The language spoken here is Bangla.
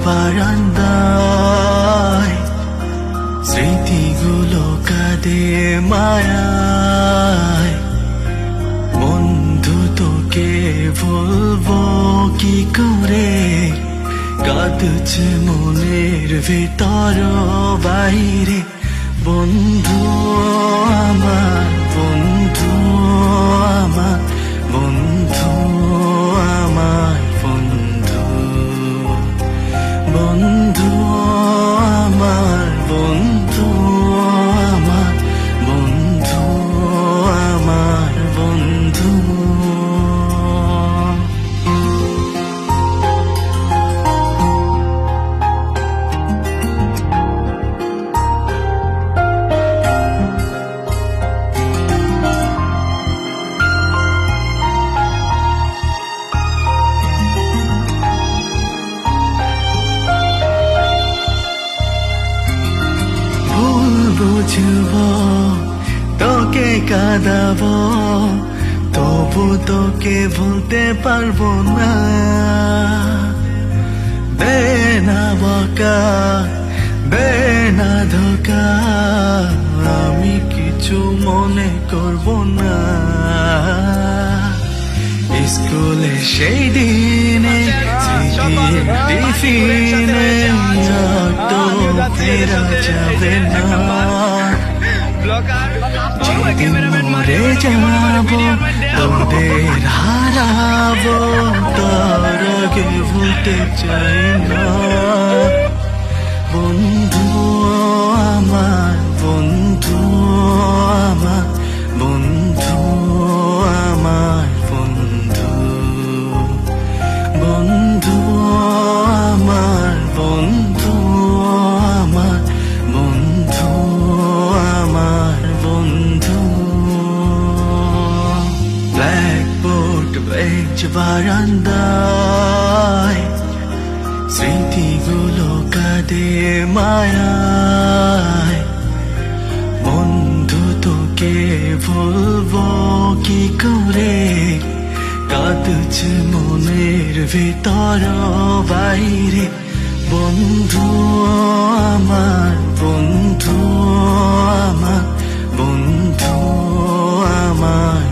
বারান্দায় স্মৃতিগুলো কাঁদে মায়ায়। বন্ধু তোকে বলবো কি করে, কাঁদছে মনের ভিতর বাইরে। বন্ধু আমার, বন্ধু আমার, বন্ধু আমার, বন্ধু, বন্ধু আমার, বন্ধু আমার, বন্ধু আমার, বন্ধু। বুঝবো তোকে কাঁদাবো, তবু তোকে ভুলতে পারবো না। দে না বকা, দে না ধোকা, আমি কিছু মনে করবো না। স্কুলে সেই দিনে স্মৃতির টিফিনে তো ফেরা যাবে না। যেদিন মরে যাবো তোদের হারাবো, তার আগে ভুলতে চাই না। বন্ধু আমার, বন্ধু আমার, বন্ধু আমার, বন্ধু, বন্ধু আমার, বন্ধু আমার, বন্ধু আমার, বন্ধু। ব্ল্যাকবোর্ড বেঞ্চ বারান্দায় স্মৃতিগুলো কাঁদে মায়ায়। বন্ধু তোকে বলবো কি করে, কাঁদছে মনের ভিতর বাইরে। বন্ধু আমার, বন্ধু আমার, বন্ধু আমার,